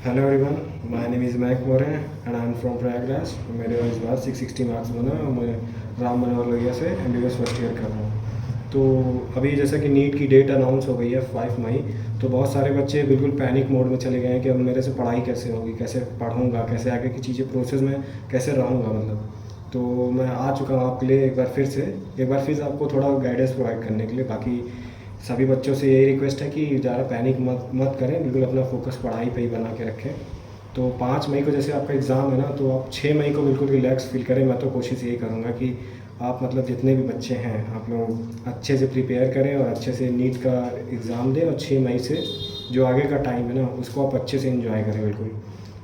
Hello everyone, my name is Mahak More and I am from Prayagraj. मेरे इस बार 660 marks बना और मैं राम मनोहर लोहिया से MBBS फर्स्ट ईयर कर रहा हूँ। तो अभी जैसा कि नीट की डेट अनाउंस हो गई है 5 मई, तो बहुत सारे बच्चे बिल्कुल पैनिक मोड में चले गए हैं कि अब मेरे से पढ़ाई कैसे होगी, कैसे पढ़ूंगा, कैसे आगे की चीज़ें प्रोसेस में कैसे रहूँगा मतलब। तो मैं आ चुका हूँ आपके लिए एक बार फिर से आपको थोड़ा गाइडेंस प्रोवाइड करने के लिए। बाकी सभी बच्चों से यही रिक्वेस्ट है कि ज़्यादा पैनिक मत मत करें, बिल्कुल अपना फोकस पढ़ाई पे ही बना के रखें। तो 5 मई को जैसे आपका एग्ज़ाम है ना, तो आप 6 मई को बिल्कुल रिलैक्स फील करें। मैं तो कोशिश यही करूँगा कि आप मतलब जितने भी बच्चे हैं आप लोग अच्छे से प्रिपेयर करें और अच्छे से नीट का एग्ज़ाम दें, और 6 मई से जो आगे का टाइम है ना उसको आप अच्छे से एंजॉय करें बिल्कुल।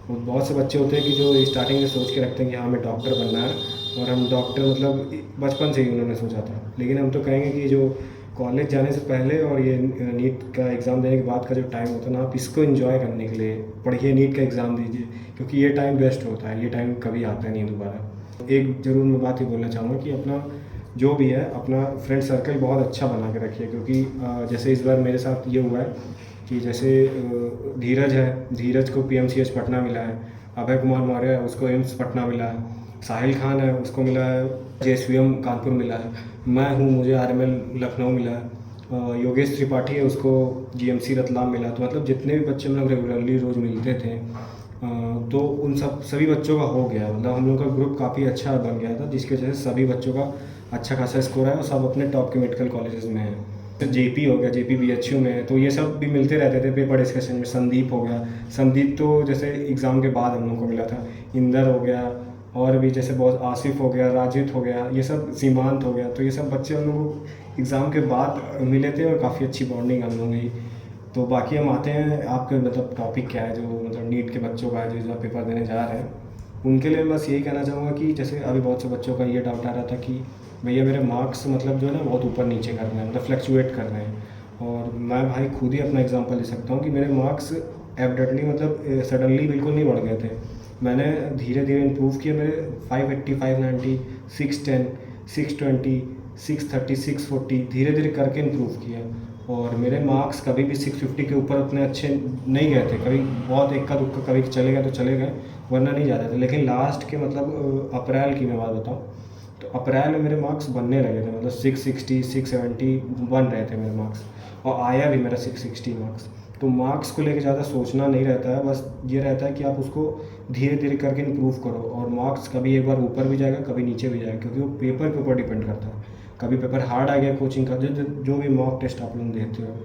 और बहुत से बच्चे होते हैं कि जो स्टार्टिंग में सोच के रखते हैं कि हाँ हमें डॉक्टर बनना है, और हम डॉक्टर मतलब बचपन से ही उन्होंने सोचा था। लेकिन हम तो कहेंगे कि जो कॉलेज जाने से पहले और ये नीट का एग्ज़ाम देने के बाद का जो टाइम होता है ना, आप इसको एंजॉय करने के लिए पढ़िए, नीट का एग्ज़ाम दीजिए, क्योंकि ये टाइम बेस्ट होता है। ये टाइम कभी आता नहीं दोबारा। एक ज़रूर मैं बात ये बोलना चाहूँगा कि अपना जो भी है अपना फ्रेंड सर्कल बहुत अच्छा बना के रखिए, क्योंकि जैसे इस बार मेरे साथ ये हुआ है कि जैसे धीरज है, धीरज को PMCH पटना मिला है, अभय कुमार मौर्य है उसको एम्स पटना मिला है, साहिल खान है उसको मिला है JSVM कानपुर मिला है, मैं हूँ मुझे RML लखनऊ मिला है, योगेश त्रिपाठी है उसको GMC रतलाम मिला। तो मतलब जितने भी बच्चे हम लोग रेगुलरली रोज़ मिलते थे, तो उन सभी बच्चों का हो गया, मतलब हम लोग का ग्रुप काफ़ी अच्छा बन गया था, जिसकी वजह से सभी बच्चों का अच्छा खासा स्कोर है और सब अपने टॉप के मेडिकल कॉलेजेस में हैं। JP हो गया, JP BHU में है, तो ये सब भी मिलते रहते थे पेपर डिस्कशन में। संदीप हो गया, संदीप तो जैसे एग्ज़ाम के बाद हम लोग को मिला था। इंदर हो गया, और भी जैसे बहुत आसिफ हो गया, राजित हो गया, ये सब सीमांत हो गया, तो ये सब बच्चे हम लोग एग्ज़ाम के बाद मिले थे और काफ़ी अच्छी बॉन्डिंग हम लोगों की। तो बाकी हम आते हैं आपके मतलब टॉपिक क्या है, जो मतलब नीट के बच्चों का है जो पेपर देने जा रहे हैं, उनके लिए बस यही कहना चाहूँगा कि जैसे अभी बहुत से बच्चों का ये डाउट आ रहा था कि भैया मेरे मार्क्स मतलब जो है ना बहुत ऊपर नीचे कर रहे हैं, मतलब फ्लक्चुएट कर रहे हैं। और मैं भाई खुद ही अपना एग्जांपल दे सकता हूँ कि मेरे मार्क्स एबडटली मतलब सडनली बिल्कुल नहीं बढ़ गए थे। मैंने धीरे धीरे इम्प्रूव किया। मेरे 580, 590, 610, 620, 630, 640 धीरे धीरे करके इम्प्रूव किया। और मेरे मार्क्स कभी भी 650 के ऊपर उतने अच्छे नहीं गए थे, कभी बहुत इक्का दुक्का कभी चले गए तो चले गए, वरना नहीं जाते थे। लेकिन लास्ट के मतलब अप्रैल की मैं बात बताऊँ तो अप्रैल में मेरे मार्क्स बनने लगे थे, मतलब 660, 670 बन रहे थे मेरे मार्क्स, और आया भी मेरा 660 मार्क्स। तो मार्क्स को लेके ज़्यादा सोचना नहीं रहता है, बस ये रहता है कि आप उसको धीरे धीरे करके इम्प्रूव करो। और मार्क्स कभी एक बार ऊपर भी जाएगा, कभी नीचे भी जाएगा, क्योंकि वो पेपर के ऊपर डिपेंड करता है। कभी पेपर हार्ड आ गया कोचिंग का, जो भी मॉक टेस्ट आप लोग देते हो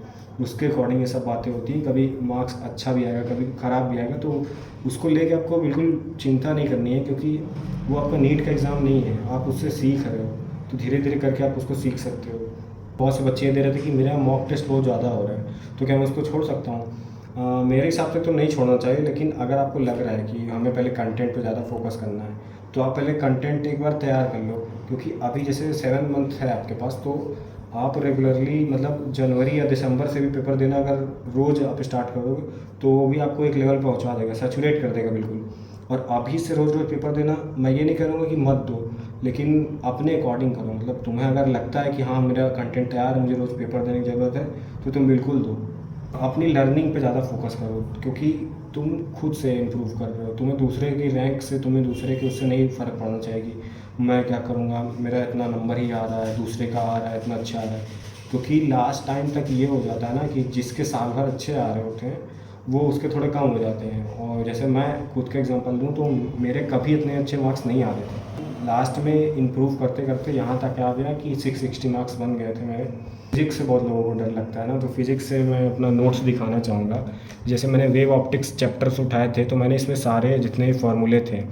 उसके अकॉर्डिंग ये सब बातें होती हैं। कभी मार्क्स अच्छा भी आएगा, कभी ख़राब भी आएगा, तो उसको लेके आपको बिल्कुल चिंता नहीं करनी है, क्योंकि वो आपका नीट का एग्ज़ाम नहीं है, आप उससे सीख रहे हो। तो धीरे धीरे करके आप उसको सीख सकते हो। बहुत से बच्चे ये दे रहे थे कि मेरा मॉक टेस्ट बहुत ज़्यादा हो रहा है, तो क्या मैं उसको छोड़ सकता हूँ? मेरे हिसाब से तो नहीं छोड़ना चाहिए, लेकिन अगर आपको लग रहा है कि हमें पहले कंटेंट पे ज़्यादा फोकस करना है, तो आप पहले कंटेंट एक बार तैयार कर लो। क्योंकि अभी जैसे 7 मंथ है आपके पास, तो आप रेगुलरली मतलब जनवरी या दिसंबर से भी पेपर देना अगर रोज़ आप स्टार्ट करोगे, तो वो भी आपको एक लेवल पहुंचा देगा, सैचुरेट कर देगा बिल्कुल। और अभी से रोज़ रोज़ पेपर देना, मैं ये नहीं करूँगा कि मत दो, लेकिन अपने अकॉर्डिंग करो। मतलब तुम्हें अगर लगता है कि हाँ मेरा कंटेंट तैयार है, मुझे रोज़ पेपर देने की ज़रूरत है, तो तुम बिल्कुल दो। अपनी लर्निंग पे ज़्यादा फोकस करो, क्योंकि तुम खुद से इम्प्रूव कर रहे हो। तुम्हें दूसरे की रैंक से, तुम्हें दूसरे के उससे नहीं फ़र्क पड़ना चाहिए कि मैं क्या करूँगा, मेरा इतना नंबर ही आ रहा है, दूसरे का आ रहा है इतना अच्छा आ रहा है। क्योंकि लास्ट टाइम तक ये हो जाता है ना कि जिसके साल भर अच्छे आ रहे होते हैं वो उसके थोड़े कम हो जाते हैं। और जैसे मैं खुद का एग्जांपल दूं तो मेरे कभी इतने अच्छे मार्क्स नहीं आ रहे थे। लास्ट में इम्प्रूव करते करते यहाँ तक आ गया कि 660 मार्क्स बन गए थे मेरे। फिजिक्स से बहुत लोगों को डर लगता है ना, तो फिजिक्स से मैं अपना नोट्स दिखाना चाहूँगा। जैसे मैंने वेव ऑप्टिक्स चैप्टर्स उठाए थे, तो मैंने इसमें सारे जितने भी फार्मूले थे,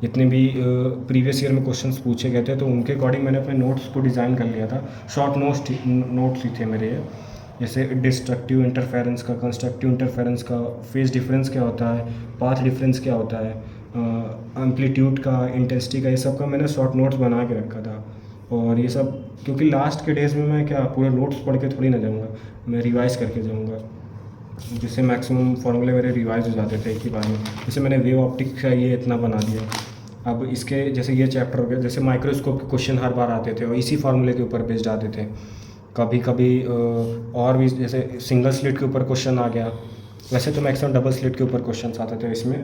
जितने भी प्रीवियस ईयर में क्वेश्चंस पूछे गए थे, तो उनके अकॉर्डिंग मैंने अपने नोट्स को डिज़ाइन कर लिया था। शॉर्ट नोट्स ही थे मेरे ये। जैसे डिस्ट्रक्टिव इंटरफेरेंस का, कंस्ट्रक्टिव इंटरफेरेंस का, फेज डिफरेंस क्या होता है, पाथ डिफरेंस क्या होता है, एम्पलीट्यूड का, इंटेंसिटी का, ये सब का मैंने शॉर्ट नोट्स बना के रखा था। और ये सब क्योंकि लास्ट के डेज़ में मैं क्या पूरे नोट्स पढ़ के थोड़ी ना जाऊँगा, मैं रिवाइज करके जाऊँगा, जिससे मैक्सिमम फॉर्मूले मेरे रिवाइज हो जाते थे एक ही बार में। जैसे मैंने वेव ऑप्टिक्स का ये इतना बना दिया। अब इसके जैसे ये चैप्टर हो गया, जैसे माइक्रोस्कोप के क्वेश्चन हर बार आते थे और इसी फार्मूले के ऊपर बेस्ड आते थे। कभी कभी और भी जैसे सिंगल स्लिट के ऊपर क्वेश्चन आ गया, वैसे तो मैक्सिमम डबल स्लिट के ऊपर क्वेश्चन आते थे इसमें,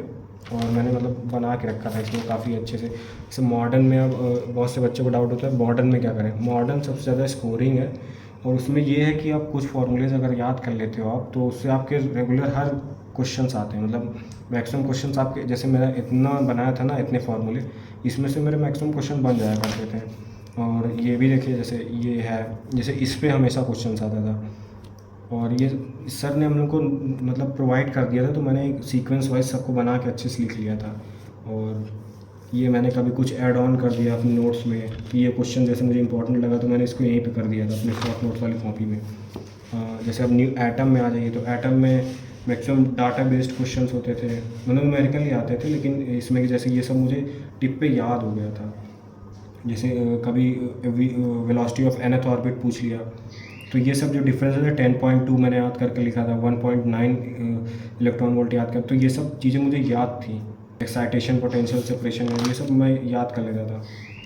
और मैंने मतलब बना के रखा था इसमें काफ़ी अच्छे से। जैसे मॉडर्न में अब बहुत से बच्चों को डाउट होता है मॉडर्न में क्या करें। मॉडर्न सबसे ज़्यादा स्कोरिंग है, और उसमें ये है कि आप कुछ फार्मूलेज अगर याद कर लेते हो आप, तो उससे आपके रेगुलर हर क्वेश्चंस आते हैं। मतलब मैक्सिमम क्वेश्चंस आपके, जैसे मैंने इतना बनाया था ना, इतने फार्मूले, इसमें से मेरे मैक्सिमम क्वेश्चन बन जाया करते थे। और ये भी देखिए, जैसे ये है, जैसे इस पे हमेशा क्वेश्चंस आता था, और ये सर ने हम लोग को मतलब प्रोवाइड कर दिया था, तो मैंने एक सीक्वेंस वाइज सबको बना के अच्छे से लिख लिया था। और ये मैंने कभी कुछ ऐड ऑन कर दिया अपने नोट्स में कि ये क्वेश्चन जैसे मुझे इंपॉर्टेंट लगा तो मैंने इसको यहीं पे कर दिया था अपने शॉर्ट नोट्स वाली कॉपी में। जैसे अब न्यू एटम में आ जाइए, तो एटम में मैक्सिमम डाटा बेस्ड क्वेश्चंस होते थे, मतलब न्यूमेरिकल ही आते थे, लेकिन इसमें जैसे ये सब मुझे टिप पे याद हो गया था। जैसे कभी वेलोसिटी ऑफ nth ऑर्बिट पूछ लिया, तो ये सब जो डिफरेंस है 10.2 मैंने याद करके लिखा था, 1.9 इलेक्ट्रॉन वोल्ट याद कर, तो ये सब चीज़ें मुझे याद थी। एक्साइटेशन, पोटेंशियल, सेपरेशन, ये सब मैं याद कर लेता था।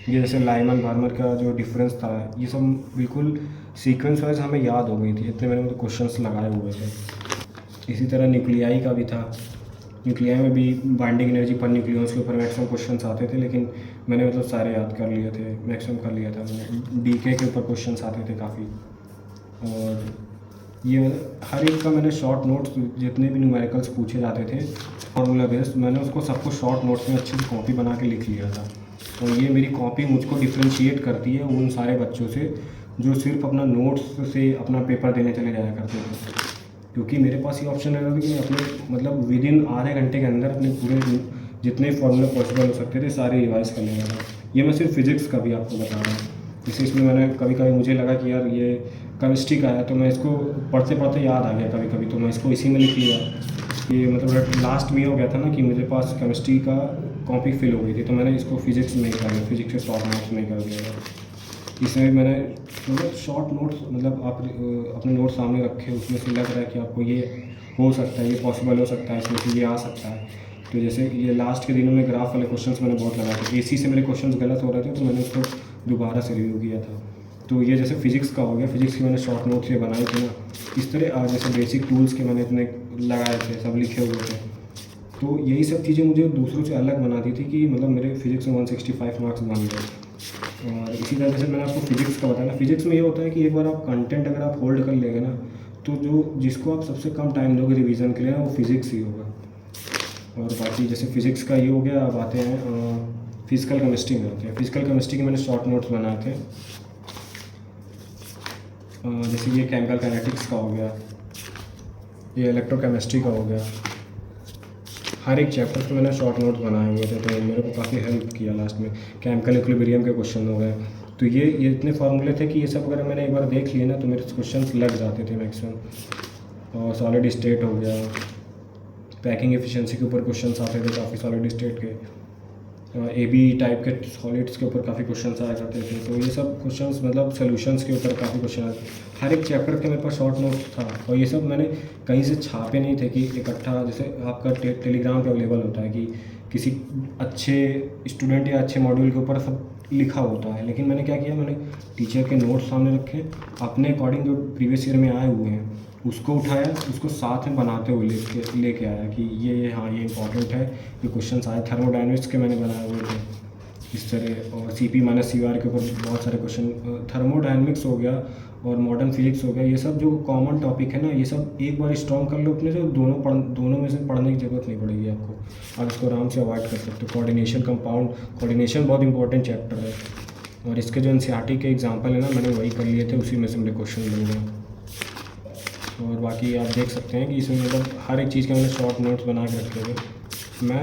ये जैसे लाइमन बार्मर का जो डिफरेंस था, ये सब बिल्कुल सीक्वेंस वाइज हमें याद हो गई थी, इतने मैंने मतलब क्वेश्चंस लगाए हुए थे। इसी तरह न्यूक्लियाई का भी था। न्यूक्लियाई में भी बाइंडिंग एनर्जी पर न्यूक्लियॉन्स के ऊपर मैक्सिमम क्वेश्चंस आते थे, लेकिन मैंने मतलब सारे याद कर लिए थे, मैक्सिमम कर लिया था मैंने। डीके के ऊपर क्वेश्चंस आते थे काफ़ी। और ये हर एक का मैंने शॉर्ट नोट्स, जितने भी न्यूमेरिकल्स पूछे जाते थे फॉर्मूला बेस्ड, मैंने उसको सबको शॉर्ट नोट्स में अच्छे से कॉपी बना के लिख लिया था। और ये मेरी कॉपी मुझको डिफ्रेंशिएट करती है उन सारे बच्चों से जो सिर्फ अपना नोट्स से अपना पेपर देने चले जाया करते थे। क्योंकि मेरे पास ये ऑप्शन रहता था कि मैं अपने मतलब विद इन आधे घंटे के अंदर अपने पूरे जितने फॉर्मूले पॉसिबल हो सकते थे सारे रिवाइज़ कर लेना था। ये मैं सिर्फ फिज़िक्स का भी आपको बता रहा हूँ। जैसे इसमें मैंने कभी कभी मुझे लगा कि यार ये केमिस्ट्री का है, तो मैं इसको पढ़ते पढ़ते याद आ गया कभी कभी, तो मैं इसको इसी में लिख लिया। ये मतलब लास्ट में हो गया था ना कि मेरे पास केमिस्ट्री का कॉपी फिल हो गई थी, तो मैंने इसको फिज़िक्स में ही कर दिया, फिज़िक्स के शॉर्ट नोट्स में कर दिया था। इसमें मैंने मतलब शॉर्ट नोट्स, मतलब आप अपने नोट्स सामने रखे, उसमें से लग रहा है कि आपको ये हो सकता है, ये पॉसिबल हो सकता है, इसमें से ये आ सकता है। तो जैसे ये लास्ट के दिनों में ग्राफ वाले क्वेश्चंस मैंने बहुत लगाए थे, एसी से मेरे क्वेश्चंस गलत हो रहे थे, तो मैंने उसको दोबारा से रिव्यू किया था। तो ये जैसे फिज़िक्स का हो गया, फिज़िक्स के मैंने शॉर्ट नोट्स ये बनाए थे ना, इस तरह जैसे बेसिक टूल्स के मैंने इतने लगाए थे, सब लिखे हुए थे। तो यही सब चीज़ें मुझे दूसरों से अलग बनाती थी कि मतलब मेरे फिज़िक्स में 165 मार्क्स बन गए। और इसी तरह जैसे मैंने आपको फिज़िक्स का बताया ना, फिज़िक्स में ये होता है कि एक बार आप कंटेंट अगर आप होल्ड कर लेंगे ना, तो जो जिसको आप सबसे कम टाइम दोगे रिवीजन के लिए ना, वो फिज़िक्स ही होगा। और बाकी जैसे फिज़िक्स का ये हो गया, अब आते हैं फिजिकल केमिस्ट्री में आते हैं। फिजिकल केमिस्ट्री के मैंने शॉर्ट नोट्स बनाए थे। जैसे ये केमिकल काइनेटिक्स का हो गया, ये इलेक्ट्रोकेमिस्ट्री का हो गया, हर एक चैप्टर पे मैंने शॉर्ट नोट्स बनाए हुए थे, तो मेरे को काफ़ी हेल्प किया लास्ट में। केमिकल इक्विलिब्रियम के क्वेश्चन हो गए, तो ये इतने फार्मूले थे कि ये सब अगर मैंने एक बार देख लिए ना, तो मेरे क्वेश्चंस लग जाते थे मैक्सिमम। और सॉलिड स्टेट हो गया, पैकिंग एफिशिएंसी के ऊपर क्वेश्चंस आते थे काफ़ी सॉलिड स्टेट के। AB टाइप के सॉलिड्स के ऊपर काफ़ी क्वेश्चंस आया करते थे। तो ये सब क्वेश्चंस मतलब सॉल्यूशंस के ऊपर काफ़ी क्वेश्चन आए। हर एक चैप्टर के मेरे पास शॉर्ट नोट्स था, और ये सब मैंने कहीं से छापे नहीं थे कि इकट्ठा, जैसे आपका टेलीग्राम पे अवेलेबल होता है कि किसी अच्छे स्टूडेंट या अच्छे मॉड्यूल के ऊपर सब लिखा होता है। लेकिन मैंने क्या किया, मैंने टीचर के नोट्स सामने रखे, अपने अकॉर्डिंग जो प्रीवियस ईयर में आए हुए हैं उसको उठाया, उसको साथ में बनाते हुए लेके आया कि ये हाँ ये इंपॉर्टेंट है, ये क्वेश्चंस आए। थर्मोडायनेमिक्स के मैंने बनाए हुए थे इस तरह, और CP माइनस CR के ऊपर बहुत सारे क्वेश्चन। थर्मोडायनेमिक्स हो गया और मॉडर्न फिजिक्स हो गया, ये सब जो कॉमन टॉपिक है ना, ये सब एक बार स्ट्रॉन्ग कर लो अपने से, दोनों में से पढ़ने की ज़रूरत नहीं पड़ेगी आपको, आप इसको आराम से अवॉइड कर सकते हो। कोऑर्डिनेशन, कंपाउंड कोऑर्डिनेशन बहुत इंपॉर्टेंट चैप्टर है, और इसके जो NCERT के एग्जाम्पल है ना, मैंने वही कर लिए थे, उसी में से मेरे क्वेश्चन बन गए। और बाकी आप देख सकते हैं कि इसमें मतलब हर एक चीज़ के मैंने शॉर्ट नोट्स बना के रखे थे। मैं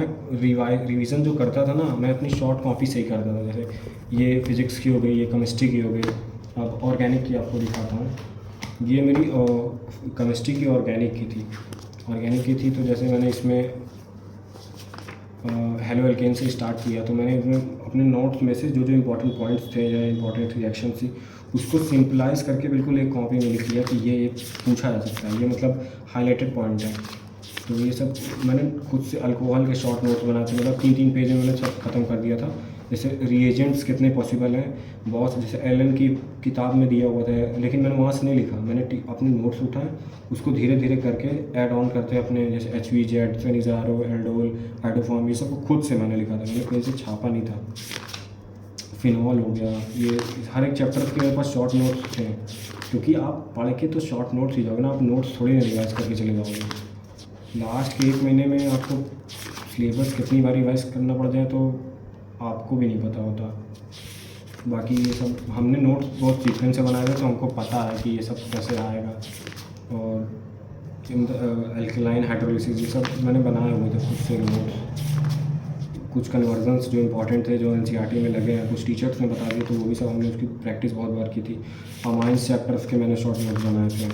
रिवीजन जो करता था ना, मैं अपनी शॉर्ट कॉपी से ही करता था। जैसे ये फिज़िक्स की हो गई, ये केमिस्ट्री की हो गई। अब ऑर्गेनिक की आपको दिखाता हूँ, ये मेरी केमिस्ट्री की ऑर्गेनिक की थी। तो जैसे मैंने इसमें हेलो एल्केन से स्टार्ट किया, तो मैंने इसमें अपने नोट्स में से जो जो इंपॉर्टेंट पॉइंट्स थे या इंपॉर्टेंट रिएक्शन थी, उसको सिंपलाइज करके बिल्कुल एक कॉपी में लिख लिया कि ये पूछा जा सकता है, ये मतलब हाईलाइटेड पॉइंट है। तो ये सब मैंने खुद से अल्कोहल के शॉर्ट नोट्स बनाए थे, मतलब 3-3 पेज में मैंने सब ख़त्म कर दिया था। जैसे रिएजेंट्स कितने पॉसिबल हैं, बहुत जैसे एलन की किताब में दिया हुआ था, लेकिन मैंने वहाँ से नहीं लिखा, मैंने अपने नोट्स उठाए, उसको धीरे धीरे करके ऐड ऑन करते अपने, जैसे HVZ, फेनिज़ारो, एल्डोल, हाइड्रोफॉर्म, ये सब को खुद से मैंने लिखा था, मैंने कहीं से छापा नहीं था। फिनॉल हो गया, ये हर एक चैप्टर के मेरे पास शॉर्ट नोट्स थे, क्योंकि आप पढ़ के तो शॉर्ट नोट्स ही जाओगे ना, आप नोट्स थोड़ी ना रिवाइज करके चले जाओगे। लास्ट के 1 महीने में आपको सिलेबस कितनी बार रिवाइज करना पड़ जाए तो आपको भी नहीं पता होता। बाकी ये सब हमने नोट्स बहुत सीक्वेंस से बनाए थे, तो हमको पता है कि ये सब कैसे आएगा। और अल्कलाइन हाइड्रोलिसिस ये सब मैंने बनाए हुए थे खुद से नोट्स। कुछ कन्वर्जन्स जो इंपॉर्टेंट थे, जो NCERT में लगे हैं, कुछ टीचर्स ने बता दिए, तो वो भी सब हमने उसकी प्रैक्टिस बहुत बार की थी। अमाइंस चैप्टर्स के मैंने शॉर्ट नोट्स बनाए थे।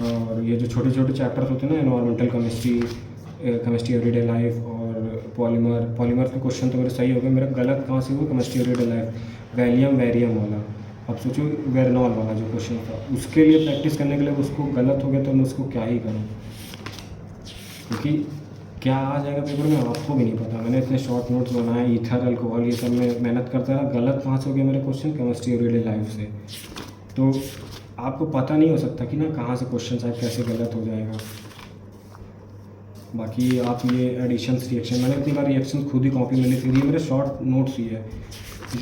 और ये जो छोटे छोटे चैप्टर्स होते हैं ना, एनवायरमेंटल केमिस्ट्री एवरीडे लाइफ और पॉलीमर के क्वेश्चन तो मेरे सही हो गए। मेरा गलत कहाँ से हुआ, केमिस्ट्री एवरीडे लाइफ वेरियम वाला। अब सोचो वेरनॉल वाला जो क्वेश्चन था, उसके लिए प्रैक्टिस करने के लिए उसको गलत हो गया, तो मैं उसको क्या ही करूँ, क्योंकि क्या आ जाएगा पेपर में आपको भी नहीं पता। मैंने इतने शॉर्ट नोट्स बनाए, ईथर, अल्कोहल, ये सब में मेहनत करता है, गलत कहाँ से हो गया मेरे क्वेश्चन केमिस्ट्री एवरीडे लाइफ से। तो आपको पता नहीं हो सकता कि ना कहाँ से क्वेश्चन आए, कैसे गलत हो जाएगा। बाकी आप ये एडिशंस रिएक्शन, मैंने इतनी बार रिएक्शन खुद ही कॉपी में लिख ली, मेरे शॉर्ट नोट्स ही है,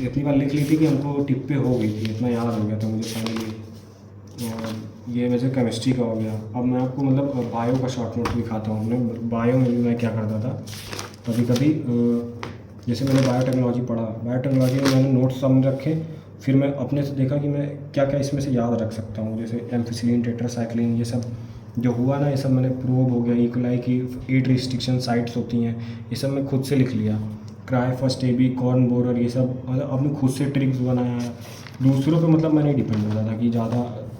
इतनी बार लिख ली थी कि हमको टिप पे हो गई थी, इतना याद हो गया था मुझे फाइनली। और ये वैसे केमिस्ट्री का हो गया। अब मैं आपको मतलब बायो का शॉर्ट नोट दिखाता हूँ। बायो में भी मैं क्या करता था, कभी कभी जैसे मैंने बायोटेक्नोलॉजी पढ़ा, बायोटेक्नोलॉजी में मैंने नोट्स सामने रखे, फिर मैं अपने से देखा कि मैं क्या क्या इसमें से याद रख सकता हूँ, जैसे एम्फिसिलिन, टेट्रासाइक्लिन, ये सब जो हुआ ना, ये सब मैंने प्रोब हो गया, इकोलाई की 8 रिस्ट्रिक्शन साइट्स होती हैं, ये सब मैं खुद से लिख लिया। Cry first AB, corn borer, ये सब मतलब अपने खुद से ट्रिक्स बनाया है। दूसरों पे मतलब मैं नहीं डिपेंड होता था कि ज़्यादा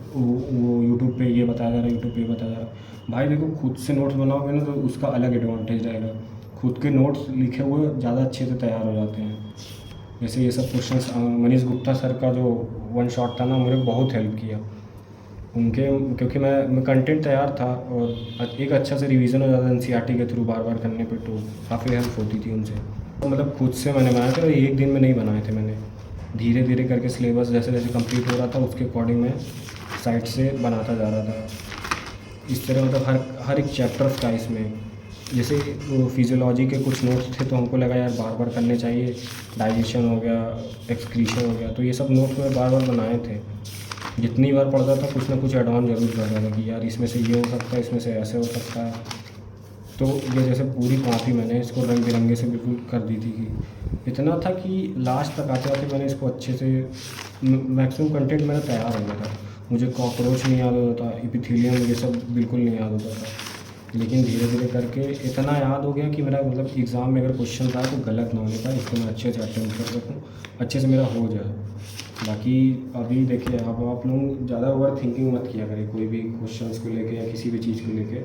वो यूट्यूब पे ये बताया जा रहा है, यूट्यूब पे बताया जा रहा है। भाई देखो, खुद से नोट्स बनाओगे ना तो उसका अलग एडवांटेज रहेगा। खुद के नोट्स लिखे हुए ज़्यादा अच्छे से तैयार हो जाते हैं। जैसे ये सब क्वेश्चंस मनीष गुप्ता सर का जो वन शॉट था ना, मुझे बहुत हेल्प किया उनके, क्योंकि मैं कंटेंट तैयार था और एक अच्छा से रिवीजन हो जाता NCERT के थ्रू बार बार करने पे, तो काफ़ी हेल्प होती थी उनसे। तो मतलब खुद से मैंने बनाए थे, और एक दिन में नहीं बनाए थे मैंने, धीरे धीरे करके सिलेबस जैसे जैसे कंप्लीट हो रहा था उसके अकॉर्डिंग मैं साइट से बनाता जा रहा था। इस तरह मतलब हर एक चैप्टर्स का इसमें, जैसे वो फिजियोलॉजी के कुछ नोट्स थे तो हमको लगा यार बार बार करने चाहिए, डाइजेशन हो गया, एक्सक्रीशन हो गया, तो ये सब नोट्स मैं बार बार बनाए थे। जितनी बार पढ़ता था कुछ ना कुछ एड ऑन जरूर करता था कि यार इसमें से ये हो सकता है, इसमें से ऐसे हो सकता है। तो ये जैसे पूरी कॉपी मैंने इसको रंग बिरंगे से बिल्कुल कर दी थी, कि इतना था कि लास्ट तक आते आते मैंने इसको अच्छे से मैक्सिमम कंटेंट मेरा तैयार हो गया था। मुझे कॉकरोच नहीं याद होता था, एपिथेलियम ये सब बिल्कुल नहीं याद होता था, लेकिन धीरे धीरे करके इतना याद हो गया कि मेरा मतलब एग्ज़ाम में अगर क्वेश्चन था तो गलत ना होने पाए, इसको मैं अच्छे से अटेम्प्ट कर सकूँ, अच्छे से मेरा हो जाए। बाकी अभी देखिए, अब आप लोग ज़्यादा ओवर थिंकिंग मत किया करें कोई भी क्वेश्चंस को लेके या किसी भी चीज़ को लेके।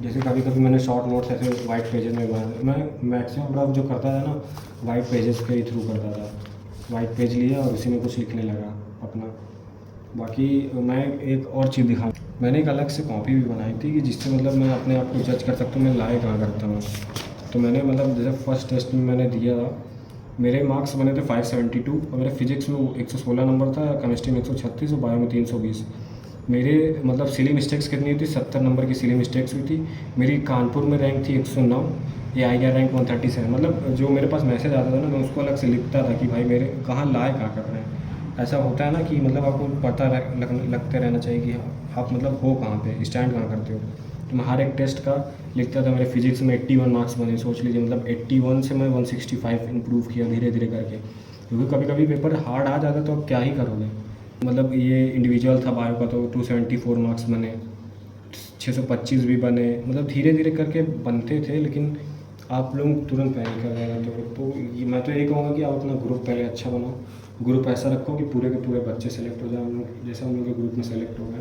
जैसे कभी कभी मैंने शॉर्ट नोट्स ऐसे वाइट पेजेस में बनाए, मैं मैक्सिमम अब जो करता था ना वाइट पेजेस के थ्रू करता था, वाइट पेज लिया और उसी में कुछ लिखने लगा अपना। बाकी मैं एक और चीज़ दिखाऊँ, मैंने एक अलग से कॉपी भी बनाई थी कि जिससे मतलब मैं अपने आप को जज कर सकता हूँ मैं लाए कहाँ करता हूँ। तो मैंने मतलब जैसे फर्स्ट टेस्ट में मैंने दिया था, मेरे मार्क्स बने थे 572 और मेरे फिजिक्स में 116 नंबर था, केमिस्ट्री में 136 और बायो में 320। मेरे मतलब सिली मिस्टेक्स कितनी हुई थी, 70 नंबर की सिली मिस्टेक्स हुई थी। मेरी कानपुर में रैंक थी 109, ये आई गया रैंक 137। मतलब जो मेरे पास मैसेज आता था ना, मैं उसको अलग से लिखता था कि भाई मेरे कहाँ लाए कहाँ कर रहे हैं। ऐसा होता है ना कि मतलब आपको पता लगते रहना चाहिए कि आप मतलब हो कहाँ पे, स्टैंड कहाँ करते हो। तो मैं हर एक टेस्ट का लिखता था। मेरे फिजिक्स में 81 मार्क्स बने, सोच लीजिए मतलब 81 से मैं 165 इम्प्रूव किया धीरे धीरे करके, क्योंकि कभी कभी पेपर हार्ड आ जाता तो आप क्या ही करोगे। मतलब ये इंडिविजुअल था बायो का, तो 274 मार्क्स बने, 625 भी बने, मतलब धीरे धीरे करके बनते थे। लेकिन आप लोग तुरंत पैनिक कर जाएगा। तो मैं तो यही कहूँगा कि आप अपना ग्रुप पहले अच्छा बनाओ, ग्रुप ऐसा रखो कि पूरे के पूरे बच्चे सेलेक्ट हो जाए, हम लोग जैसे हम लोग के ग्रुप में सेलेक्ट हो गए।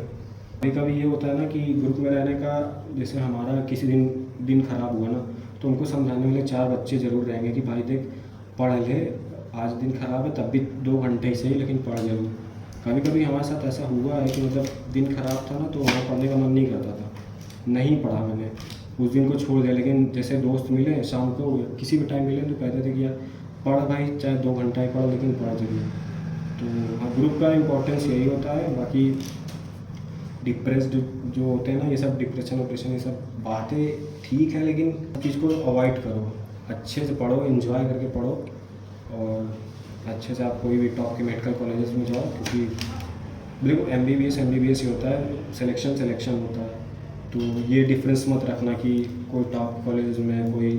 कभी कभी ये होता है ना कि ग्रुप में रहने का, जैसे हमारा किसी दिन ख़राब हुआ ना, तो उनको समझाने वाले 4 बच्चे ज़रूर रहेंगे कि भाई देख पढ़ ले, आज दिन ख़राब है तब भी 2 घंटे ही सही लेकिन पढ़ जरूर। कभी कभी हमारे साथ ऐसा हुआ है कि मतलब दिन ख़राब था ना, तो वहाँ पढ़ने का मन नहीं करता था, नहीं पढ़ा मैंने। उस दिन को छोड़ दिया, लेकिन जैसे दोस्त मिले शाम को किसी भी टाइम मिले तो कहते थे कि यार पढ़ भाई, चाहे 2 घंटा ही पढ़ लेकिन पढ़ जरूर। तो हाँ, ग्रुप का इम्पोर्टेंस यही होता है। बाकी डिप्रेस्ड जो होते हैं ना, ये सब डिप्रेशन वप्रेशन ये सब बातें ठीक है, लेकिन चीज़ को अवॉइड करो, अच्छे से पढ़ो, एंजॉय करके पढ़ो और अच्छे से आप कोई भी टॉप के मेडिकल कॉलेजेस में जाओ, क्योंकि देखो MBBS ही होता है, सिलेक्शन होता है। तो ये डिफरेंस मत रखना कि कोई टॉप कॉलेज में कोई,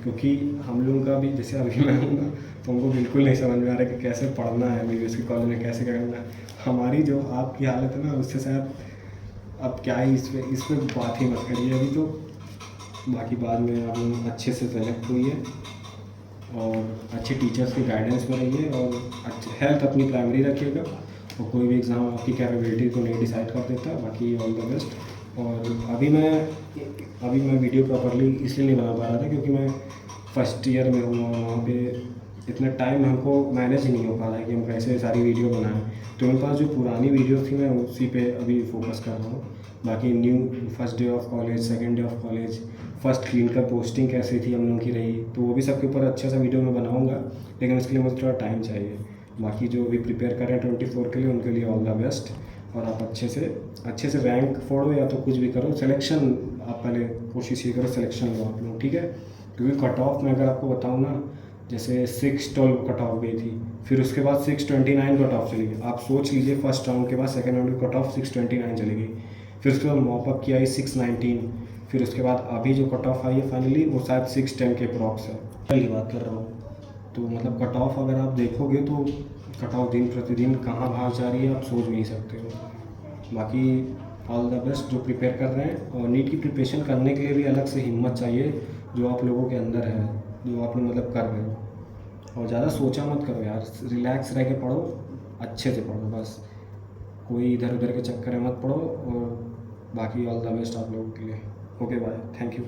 क्योंकि हम लोगों का भी जैसे अभी मैं हूँ ना, तो हमको बिल्कुल नहीं समझ में आ रहा है कि कैसे पढ़ना है MBBS के कॉलेज में, कैसे क्या करना है। हमारी जो आपकी हालत है ना, उससे शायद अब क्या ही इस पे बात ही मत करिए अभी तो। बाकी बाद में आप लोग अच्छे से सेलेक्ट हुई है और अच्छे टीचर्स के गाइडेंस में रहिए और अच्छे हेल्थ अपनी प्राइमरी रखिएगा। और कोई भी एग्ज़ाम आपकी कैपेबिलिटी को नहीं डिसाइड कर देता। बाकी ऑल द बेस्ट। और अभी मैं वीडियो प्रॉपरली इसलिए नहीं बना पा रहा था क्योंकि मैं फर्स्ट ईयर में हूँ और वहाँ पे इतना टाइम हमको मैनेज नहीं हो पा रहा है कि हम कैसे सारी वीडियो बनाएं। तो मेरे पास जो पुरानी वीडियो थी मैं उसी पे अभी फोकस कर रहा हूँ। बाकी new first day of college, second day of college, first clinical posting कैसी थी हम लोगों की रही, तो वो भी सबके ऊपर अच्छा सा वीडियो मैं बनाऊँगा, लेकिन उसके लिए मुझे थोड़ा टाइम चाहिए। बाकी जो भी प्रिपेयर कर रहे हैं 24 के लिए, उनके लिए ऑल द बेस्ट। और आप अच्छे से रैंक फोड़ो या तो कुछ भी करो, सिलेक्शन आप पहले कोशिश ये करो सिलेक्शन लो आप लोग, ठीक है। क्योंकि कट ऑफ में अगर आपको बताऊँ ना, जैसे 612 कट ऑफ गई थी, फिर उसके बाद 629 कट ऑफ चली गई। आप सोच लीजिए, फर्स्ट राउंड के बाद सेकेंड राउंड की कट ऑफ 629 चली गई। फिर उसके बाद मॉपअप की आई 619, फिर उसके बाद अभी जो कट ऑफ आई है फाइनली वो शायद 610 के अप्रॉक्स है, पहली बात कर रहा हूँ। तो मतलब कट ऑफ अगर आप देखोगे तो कट ऑफ दिन प्रतिदिन कहाँ भाग जा रही है आप सोच नहीं सकते हो। बाकी ऑल द बेस्ट जो प्रिपेयर कर रहे हैं। और नीट की प्रिपरेशन करने के लिए भी अलग से हिम्मत चाहिए जो आप लोगों के अंदर है, जो आप लोग मतलब कर रहे हो। और ज़्यादा सोचा मत करो यार, रिलैक्स रह के पढ़ो, अच्छे से पढ़ो बस, कोई इधर उधर के चक्कर में मत पढ़ो। और बाकी ऑल द बेस्ट आप लोगों के लिए। Okay bye, thank you.